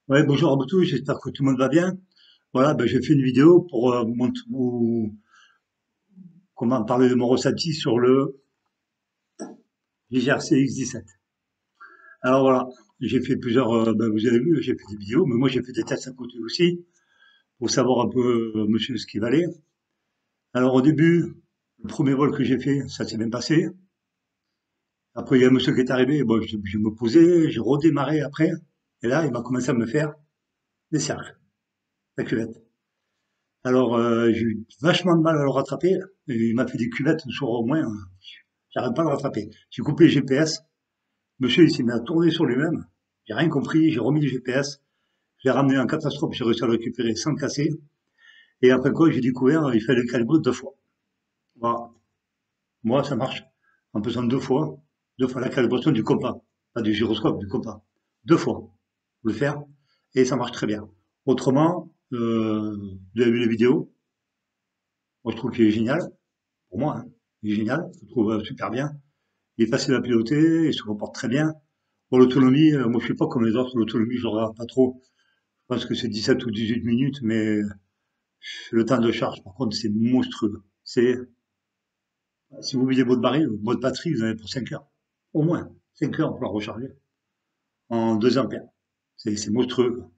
Ouais, bonjour à vous tous, j'espère que tout le monde va bien. Voilà, j'ai fait une vidéo pour comment parler de mon ressenti sur le GRC X17. Alors voilà, j'ai fait plusieurs, vous avez vu, j'ai fait des vidéos, mais moi j'ai fait des tests à côté aussi pour savoir un peu monsieur ce qu'il valait. Alors au début, le premier vol que j'ai fait, ça s'est bien passé. Après il y a un monsieur qui est arrivé, bon, je me posais, j'ai redémarré après, et là il m'a commencé à me faire des cercles, la cuvette. Alors, j'ai eu vachement de mal à le rattraper. Et il m'a fait des cuvettes sur au moins, j'arrive pas à le rattraper. J'ai coupé le GPS. Monsieur, il s'est mis à tourner sur lui-même. J'ai rien compris. J'ai remis le GPS. Je l'ai ramené en catastrophe. J'ai réussi à le récupérer sans le casser. Et après quoi, j'ai découvert, il fallait le calibrer 2 fois. Voilà. Moi, ça marche. En faisant 2 fois. 2 fois la calibration du compas. Pas du gyroscope, du compas. 2 fois. Faut le faire. Et ça marche très bien. Autrement, vous avez vu les vidéos. Moi, je trouve qu'il est génial. Pour moi, hein. Il est génial, je le trouve super bien. Il est facile à piloter, il se comporte très bien. Pour l'autonomie, moi je suis pas comme les autres, l'autonomie je regarde pas trop. Je pense que c'est 17 ou 18 minutes, mais le temps de charge par contre c'est monstrueux. Si vous videz votre baril, votre batterie, vous en avez pour 5 heures. Au moins, 5 heures pour la recharger en 2 ampères. C'est monstrueux, quoi.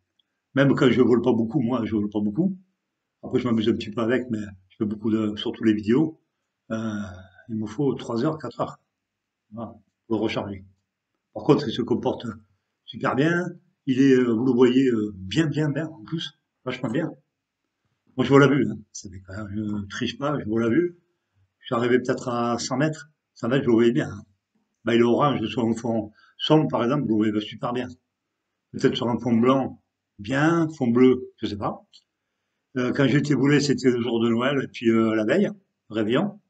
Même quand je vole pas beaucoup, moi je vole pas beaucoup. Après je m'amuse un petit peu avec, mais je fais beaucoup surtout les vidéos. Euh, il me faut 3 heures, 4 heures, voilà, pour le recharger. Par contre, il se comporte super bien. Il est, vous le voyez, bien en plus, vachement bien. Moi, je vois la vue, hein. Ça fait quand même, je ne triche pas, je vois la vue. Je suis arrivé peut-être à 100 mètres. 100 mètres, je le voyais bien, hein. Bah, il est orange sur un fond sombre, par exemple, vous le voyez super bien. Peut-être sur un fond blanc, bien, fond bleu, je sais pas. Quand j'ai été volé, c'était le jour de Noël, et puis la veille, réveillon.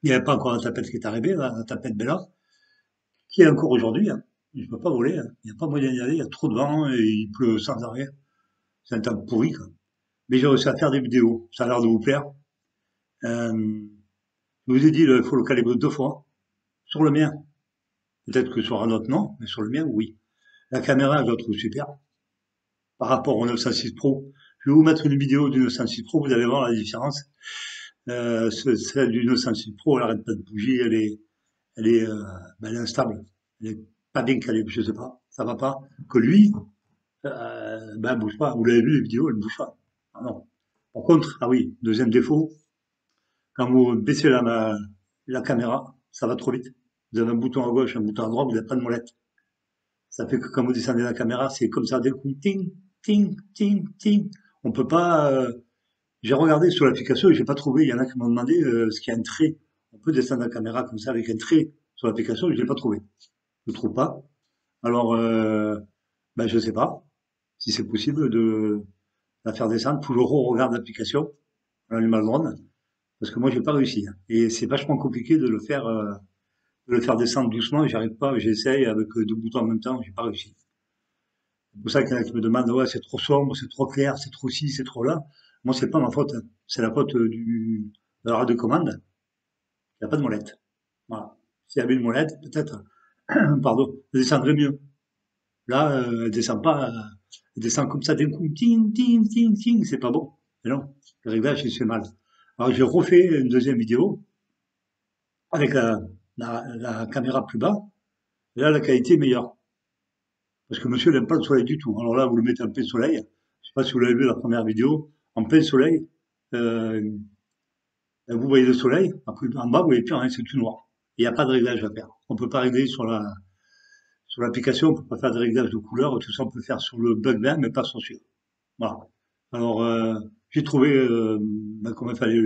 Il n'y avait pas encore la tapette qui est arrivée, la tapette Bella, qui est encore aujourd'hui, hein. Je ne peux pas voler, hein. Il n'y a pas moyen d'y aller, il y a trop de vent et il pleut sans arrêt. C'est un temps pourri, quoi. Mais j'ai réussi à faire des vidéos. Ça a l'air de vous plaire. Euh, je vous ai dit, il faut le calibrer 2 fois. Sur le mien, peut-être que sur un autre, non, mais sur le mien, oui. La caméra, je la trouve super. Par rapport au 906 Pro, je vais vous mettre une vidéo du 906 Pro, vous allez voir la différence. Celle du 906 Pro, elle arrête pas de bouger, elle est instable. Elle est pas bien calibrée, je sais pas, ça va pas. Que lui, elle bouge pas. Vous l'avez vu, les vidéos, elle bouge pas. Ah non. Par contre, ah oui, deuxième défaut, quand vous baissez la caméra, ça va trop vite. Vous avez un bouton à gauche, un bouton à droite, vous n'avez pas de molette. Ça fait que quand vous descendez la caméra, c'est comme ça d'un coup, ting, ting, ting, ting. On peut pas. J'ai regardé sur l'application et j'ai pas trouvé. Il y en a qui m'ont demandé ce qu'il y a un trait. On peut descendre la caméra comme ça avec un trait sur l'application et je l'ai pas trouvé. Je le trouve pas. Alors, je sais pas si c'est possible de la faire descendre. Faut que je re-regarde l'application. On allume le drone. Parce que moi, j'ai pas réussi, hein. Et c'est vachement compliqué de le faire descendre doucement. J'arrive pas. J'essaye avec 2 boutons en même temps. J'ai pas réussi. C'est pour ça qu'il y en a qui me demandent, ouais, c'est trop sombre, c'est trop clair, c'est trop ci, c'est trop là. Moi, c'est pas ma faute, hein. C'est la faute de la radiocommande. Il n'y a pas de molette. Voilà. S'il y avait une molette, peut-être, pardon, elle descendrait mieux. Là, elle descend pas, elle descend comme ça d'un coup, ting, ting, ting, ting. C'est pas bon. Mais non. Le réglage, il se fait mal. Alors, j'ai refait une deuxième vidéo avec la caméra plus bas. Et là, la qualité est meilleure. Parce que monsieur n'aime pas le soleil du tout. Alors là, vous le mettez en plein soleil. Je sais pas si vous l'avez vu la première vidéo. En plein soleil, euh, vous voyez le soleil. Après, en bas, vous voyez plus rien, c'est tout noir. Il n'y a pas de réglage à faire. On peut pas régler sur l'application, on peut pas faire de réglage de couleur. Tout ça, on peut faire sur le bug vert, mais pas sur celui-là. Voilà. Alors, j'ai trouvé comment il fallait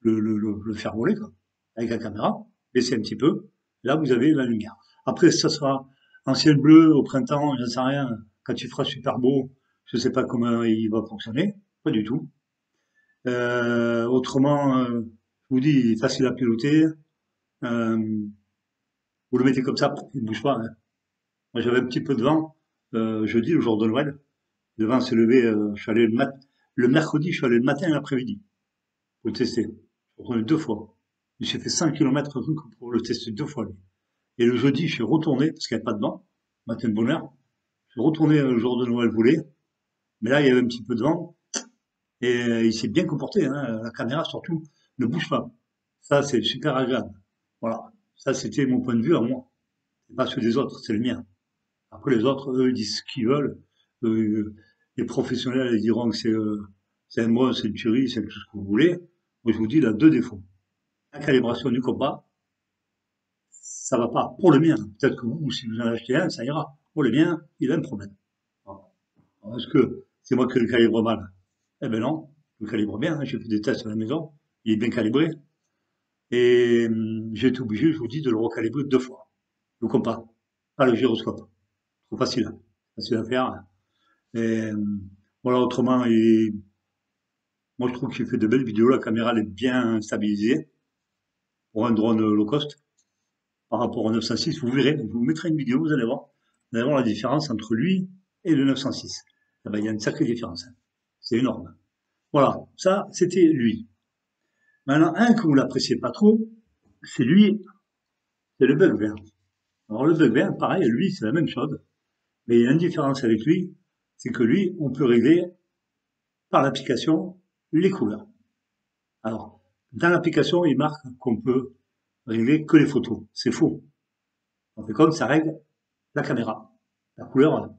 le faire voler, quoi, avec la caméra. Baisser un petit peu. Là, vous avez la lumière. Après, ça sera en ciel bleu au printemps, j'en sais rien. Quand il fera super beau, je sais pas comment il va fonctionner. Pas du tout. Autrement, je vous dis, il est facile à piloter. Euh, vous le mettez comme ça, il bouge pas, hein. Moi, j'avais un petit peu de vent jeudi, le jour de Noël. Le vent s'est levé, je suis allé le mercredi, je suis allé le matin et l'après-midi pour le tester. Je retourné 2 fois. J'ai fait 5 kilomètres pour le tester 2 fois, lui. Et le jeudi, je suis retourné parce qu'il n'y avait pas de vent. Matin de bonne heure. Je retournais le jour de Noël voler, mais là, il y avait un petit peu de vent, et il s'est bien comporté, hein. La caméra, surtout, ne bouge pas. Ça, c'est super agréable. Voilà. Ça, c'était mon point de vue à moi. C'est pas celui des autres, c'est le mien. Après, les autres, eux, ils disent ce qu'ils veulent. Euh, les professionnels, ils diront que c'est un mot, c'est une tuerie, c'est tout ce que vous voulez. Moi, je vous dis, il a deux défauts. La calibration du compas, ça va pas. Pour le mien, peut-être que vous, si vous en achetez un, ça ira. Pour le mien, il a un problème. Est-ce que c'est moi qui le calibre mal? Eh ben non, je le calibre bien, hein. J'ai fait des tests à la maison, il est bien calibré. Et j'ai été obligé, je vous dis, de le recalibrer 2 fois. Le compas, pas le gyroscope. Trop facile, hein. Facile à faire. Et voilà, autrement, moi je trouve qu'il fait de belles vidéos. La caméra elle est bien stabilisée pour un drone low cost par rapport au 906. Vous verrez, je vous mettrai une vidéo, vous allez voir la différence entre lui et le 906. Ah ben, il y a une sacrée différence, hein. C'est énorme. Voilà, ça c'était lui. Maintenant, un que vous l'appréciez pas trop, c'est lui, c'est le bug vert. Alors le bug vert, pareil, lui c'est la même chose, mais il y a une différence avec lui, c'est que lui, on peut régler par l'application les couleurs. Alors, dans l'application, il marque qu'on peut régler que les photos. C'est faux. On fait comme ça règle la caméra. La couleur,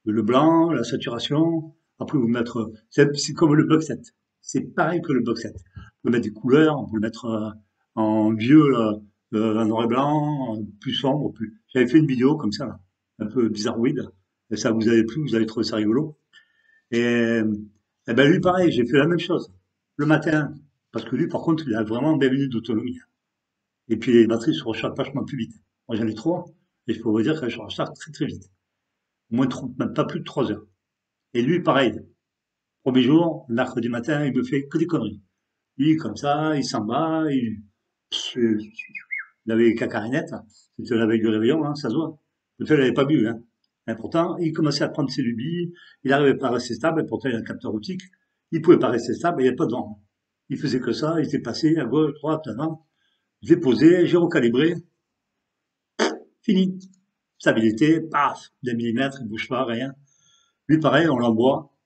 le blanc, la saturation. Après, vous mettre, c'est comme le box set. C'est pareil que le box set. On peut mettre des couleurs, on peut le mettre en vieux, en noir et blanc, plus sombre, plus. J'avais fait une vidéo comme ça, là, un peu bizarroïde. Et ça vous avez plu, vous avez trouvé ça rigolo. Et, et ben lui, pareil, j'ai fait la même chose. Le matin, parce que lui, par contre, il a vraiment 20 minutes d'autonomie. Et puis les batteries se rechargent vachement plus vite. Moi, j'en ai 3, et je peux vous dire qu'elles se rechargent très très vite. Au moins, même pas plus de 3 heures. Et lui, pareil. Premier jour, mercredi matin, il me fait que des conneries. Lui, comme ça, il s'en va, il avait les cacarinettes. C'était la veille du réveillon, hein, ça se voit. Peut-être il n'avait pas bu, hein. Et pourtant, il commençait à prendre ses lubies, il n'arrivait pas à rester stable, et pourtant il a un capteur optique. Il pouvait pas rester stable, il n'y avait pas de vent. Il faisait que ça, il était passé à gauche, à droite, avant. J'ai posé, j'ai recalibré, fini. Stabilité, paf, des millimètres, il bouge pas, rien. Lui, pareil, on l'envoie,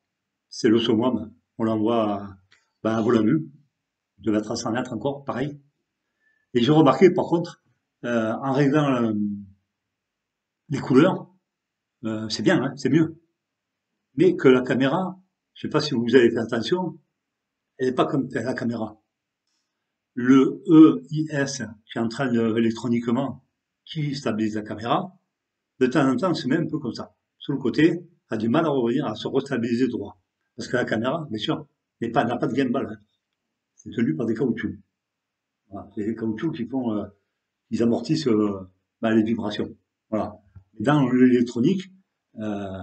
c'est le summum, on l'envoie à vol à vue, il devait être à 100 mètres encore, pareil. Et j'ai remarqué, par contre, en réglant les couleurs, c'est bien, hein, c'est mieux. Mais que la caméra, je sais pas si vous avez fait attention, elle n'est pas comme la caméra. Le EIS qui entraîne électroniquement, qui stabilise la caméra, de temps en temps, se met un peu comme ça. Sur le côté, a du mal à revenir, à se restabiliser droit. Parce que la caméra, bien sûr, n'a pas de gimbal, hein. C'est tenu par des caoutchoucs. Voilà. C'est des caoutchoucs qui font, ils amortissent les vibrations. Voilà. Et dans l'électronique, euh,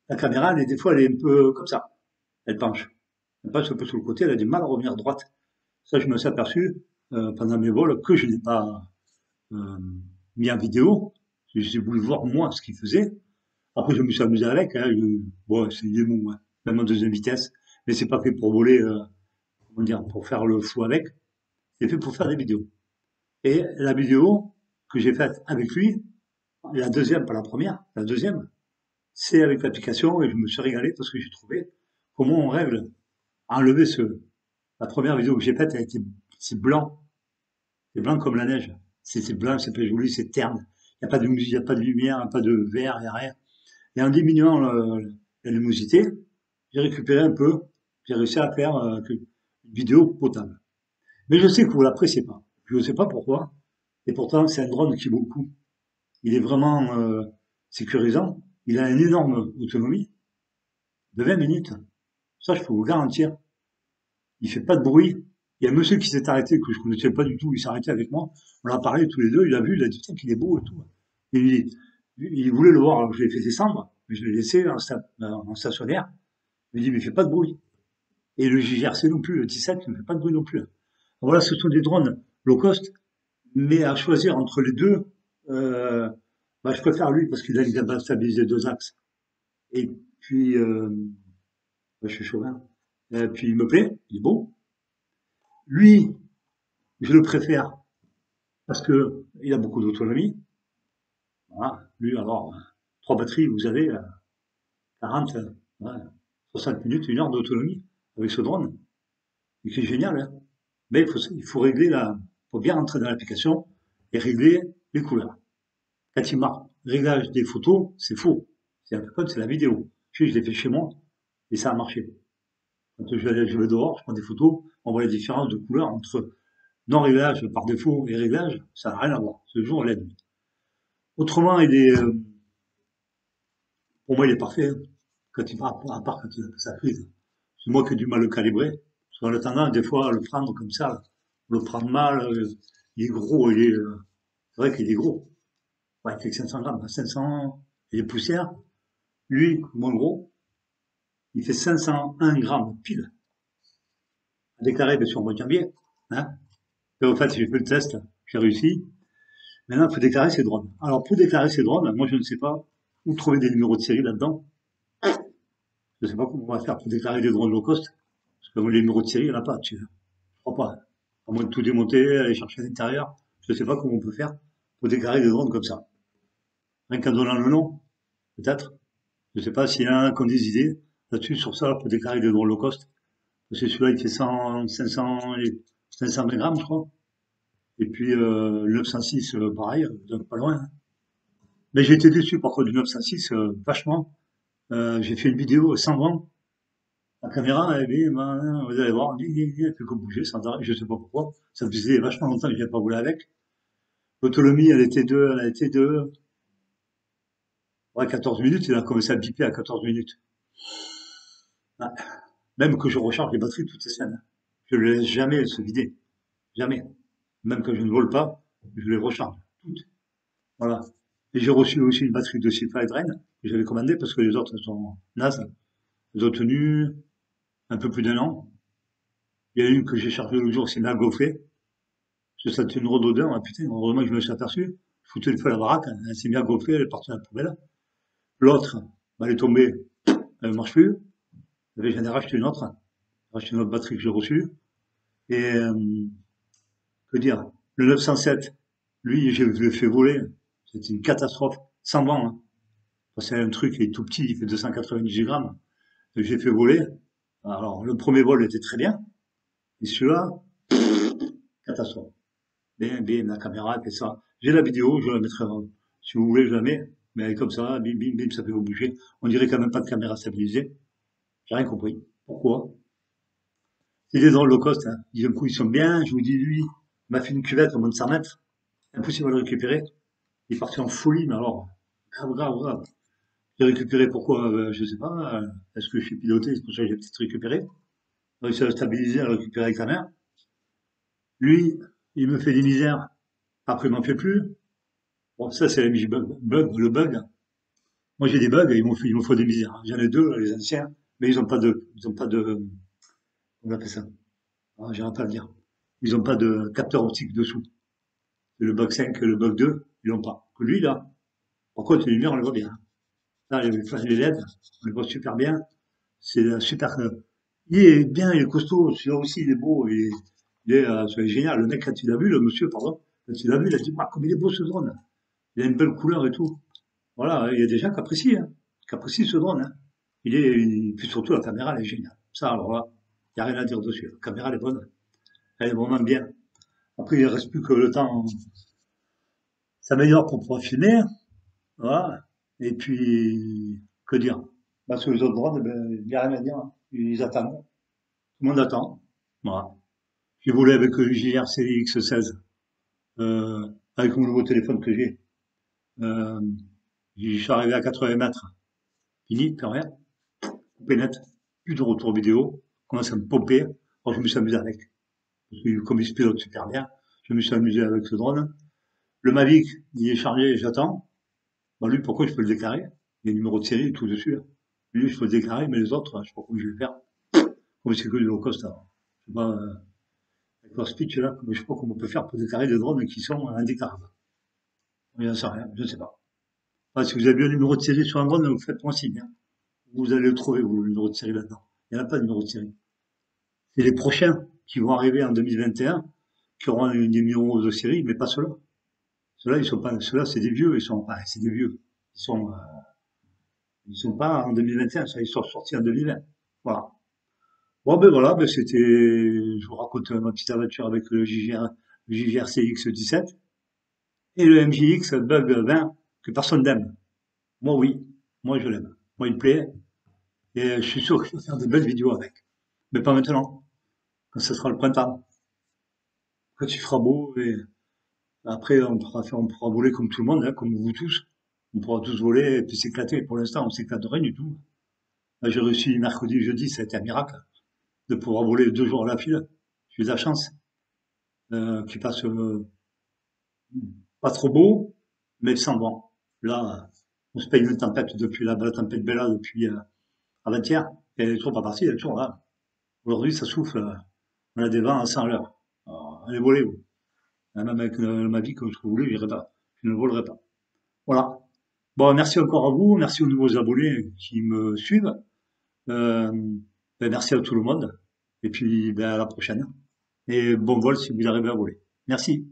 la caméra, des fois, elle est un peu comme ça. Elle penche. Elle penche un peu sur le côté, elle a du mal à revenir droite. Ça, je me suis aperçu pendant mes vols que je n'ai pas euh, mis en vidéo. J'ai voulu voir moi ce qu'il faisait. Après, je me suis amusé avec, hein. Bon, c'est des mots, hein, même en deuxième vitesse. Mais c'est pas fait pour voler, comment dire, pour faire le fou avec. C'est fait pour faire des vidéos. Et la vidéo que j'ai faite avec lui, la deuxième, pas la première, la deuxième, c'est avec l'application et je me suis régalé parce que j'ai trouvé comment on règle à enlever la première vidéo que j'ai faite, c'est blanc. C'est blanc comme la neige. C'est blanc, c'est pas joli, c'est terne. Il n'y a pas de musique, il n'y a pas de lumière, il n'y a pas de vert, il n'y a rien. Et en diminuant la luminosité, j'ai récupéré un peu, j'ai réussi à faire une vidéo potable. Mais je sais que vous l'appréciez pas. Je ne sais pas pourquoi. Et pourtant, c'est un drone qui vaut le coup. Il est vraiment sécurisant. Il a une énorme autonomie de 20 minutes. Ça, je peux vous garantir. Il fait pas de bruit. Il y a un monsieur qui s'est arrêté, que je connaissais pas du tout. Il s'est arrêté avec moi. On a parlé tous les deux. Il a vu, il a dit, tiens, qu'il est beau et tout. Et il voulait le voir. Alors, je l'ai fait descendre. Mais je l'ai laissé en stationnaire. Il me dit, mais il fait pas de bruit. Et le JRC non plus, le 17 ne fait pas de bruit non plus. Voilà, ce sont des drones low cost, mais à choisir entre les deux, euh, je préfère lui parce qu'il a une capacité stabiliser 2 axes. Et puis, je suis chauvin. Et puis, il me plaît, il est beau. Lui, je le préfère parce que il a beaucoup d'autonomie. Voilà. Lui, alors, 3 batteries, vous avez 40, ouais, 60 minutes, 1 heure d'autonomie avec ce drone. Et qui est génial, hein. Mais il faut régler faut bien rentrer dans l'application et régler les couleurs. Quand il marque réglage des photos, c'est faux. C'est la vidéo. Je l'ai fait chez moi et ça a marché. Quand je vais dehors, je prends des photos, on voit la différence de couleur entre non-réglage par défaut et réglage, ça n'a rien à voir. C'est le jour et la nuit. Autrement, pour moi, il est parfait, hein. Quand il part, à part quand il a sa prise. C'est moi qui ai du mal à le calibrer. Parce qu'on a tendance, des fois, à le prendre comme ça, le prendre mal, il est gros, c'est vrai qu'il est gros. Ouais, il fait que 500 grammes, 500, il est poussière. Lui, moins gros, il fait 501 grammes pile. À déclarer, bien sûr, on retient bien, hein. Et en fait, j'ai fait le test, j'ai réussi. Maintenant, il faut déclarer ses drones. Alors, pour déclarer ses drones, moi, je ne sais pas où trouver des numéros de série là-dedans. Je ne sais pas comment on va faire pour déclarer des drones low cost. Parce que les numéros de série, il n'y en a pas dessus. Je crois pas. À moins de tout démonter, aller chercher à l'intérieur. Je ne sais pas comment on peut faire pour déclarer des drones comme ça. Rien qu'en donnant le nom, peut-être. Je ne sais pas s'il y en a qui ont des idées là-dessus, sur ça, pour déclarer des drones low cost. Parce que celui-là, il fait 100, 500, 520 grammes, je crois. Et puis, le 906, pareil, donc pas loin, hein. Mais j'ai été déçu par contre du 906, vachement. J'ai fait une vidéo sans vent. La caméra, vous allez voir, elle fait que bouger sans arrêt, je sais pas pourquoi. Ça faisait vachement longtemps que je n'avais pas volé avec. L'autonomie, elle a été de, ouais, 14 minutes, il a commencé à biper à 14 minutes. Ouais. Même que je recharge les batteries toutes ces semaines. Je ne les laisse jamais se vider. Jamais. Même quand je ne vole pas, je les recharge. Toutes. Voilà. Et j'ai reçu aussi une batterie de Sylpha Drain que j'avais commandée parce que les autres sont nazes. Elles ont tenu un peu plus d'1 an. Il y a une que j'ai chargée l'autre jour, c'est une gaufrée. Parce que ça tient une rhododendron, ah putain, heureusement que je me suis aperçu. Je foutais le feu à la baraque, elle s'est bien gonflée, elle est partie à la poubelle. L'autre, bah, elle est tombée, elle ne marche plus. J'en ai racheté une autre, racheté une autre batterie que j'ai reçue. Et, que dire, le 907, lui, je l'ai fait voler. C'était une catastrophe, sans vent, hein. C'est un truc, il est tout petit, il fait 290 grammes. J'ai fait voler. Alors, le premier vol était très bien. Et celui-là, catastrophe. Bim, bim, la caméra fait ça. J'ai la vidéo, je la mettrai, si vous voulez, je la mets. Mais elle est comme ça, bim, bim, bim, ça fait bouger. On dirait quand même pas de caméra stabilisée. J'ai rien compris. Pourquoi? C'est des drones low cost, hein. D'un coup, ils sont bien. Je vous dis, lui, il m'a fait une cuvette au moins de 100 mètres. Impossible à le récupérer. Il est parti en folie, mais alors, grave, grave, grave. J'ai récupéré pourquoi? Je sais pas. Est-ce que je suis piloté? C'est pour ça que j'ai peut-être récupéré. J'ai réussi à le stabiliser, à le récupérer avec la main. Lui, il me fait des misères. Après, il m'en fait plus. Bon, ça, c'est la le bug. Moi, j'ai des bugs, ils m'ont fait des misères. J'en ai deux, les anciens, mais ils ont pas de, comment on appelle ça? Ah, j'arrive pas à le dire. Ils ont pas de capteur optique dessous. Le bug 5 et le bug 2, ils l'ont pas. Que lui, là, par contre, les lumières, on les voit bien. Là, les LED, on les voit super bien. C'est un super, il est bien, il est costaud, celui-là aussi, il est beau, c'est génial. Le mec, quand il a vu, le monsieur, pardon, quand il a vu, il a dit, ah, comme il est beau ce drone. Il a une belle couleur et tout. Voilà, il y a des gens qui apprécient ce drone, hein. Puis surtout, la caméra, elle est géniale. Ça, alors là, il n'y a rien à dire dessus. La caméra, elle est bonne. Elle est vraiment bien. Après, il ne reste plus que le temps s'améliore pour pouvoir filmer. Voilà. Et puis, que dire? Parce que les autres drones, eh ben, il n'y a rien à dire, hein. Ils attendent. Tout le monde attend. Voilà. J'ai volé avec le JRC X16, avec mon nouveau téléphone que j'ai. Euh, je suis arrivé à 80 mètres. Fini, plus rien. Coupé net. Plus de retour vidéo. Commence à me pomper. Alors, je me suis amusé avec. Parce que comme il se pilote super bien, je me suis amusé avec ce drone. Le Mavic, il est chargé, j'attends. Bah, lui, pourquoi je peux le déclarer? Il y a le numéro de série et tout dessus, là. Lui, je peux le déclarer, mais les autres, je sais pas comment je vais faire. Comme c'est que du low cost, alors. Je sais pas, avec leur speech, là, je sais pas comment on peut faire pour déclarer des drones qui sont indéclarables. Je ne sais rien, je ne sais pas. Enfin, si vous avez un numéro de série sur un drone, vous faites moi signe, hein. Vous allez le trouver, vous, le numéro de série là-dedans. Il n'y en a pas de numéro de série. C'est les prochains qui vont arriver en 2021 qui auront un numéro de série, mais pas ceux-là. Ceux-là, ils sont pas, ceux-là, c'est des vieux, ils sont, c'est des vieux. Ils sont, Ils sont pas en 2021, ça, ils sont sortis en 2020. Voilà. Bon, ben voilà, ben c'était, je vous raconte ma petite aventure avec le JGR CX 17 et le MJX Bug 20 que personne n'aime. Moi, oui. Moi, je l'aime. Moi, il me plaît. Et je suis sûr que je vais faire de belles vidéos avec. Mais pas maintenant. Quand ce sera le printemps. Quand il fera beau et après, on pourra voler comme tout le monde, hein, comme vous tous. On pourra tous voler et puis s'éclater. Pour l'instant, on s'éclate rien du tout. Là, j'ai réussi mercredi, jeudi, ça a été un miracle de pouvoir voler 2 jours à la file. J'ai eu de la chance qu'il fasse pas trop beau, mais sans vent. Là, on se paye une tempête depuis la tempête Bella depuis avant-hier. Et elle est toujours pas partie, elle est toujours là. Aujourd'hui, ça souffle. On a des vents à 100 à l'heure. Allez voler, vous. Même avec ma vie, comme je voulais, j'irai pas. Je ne volerai pas. Voilà. Bon, merci encore à vous. Merci aux nouveaux abonnés qui me suivent. Euh, merci à tout le monde. Et puis, ben, à la prochaine. Et bon vol si vous arrivez à voler. Merci.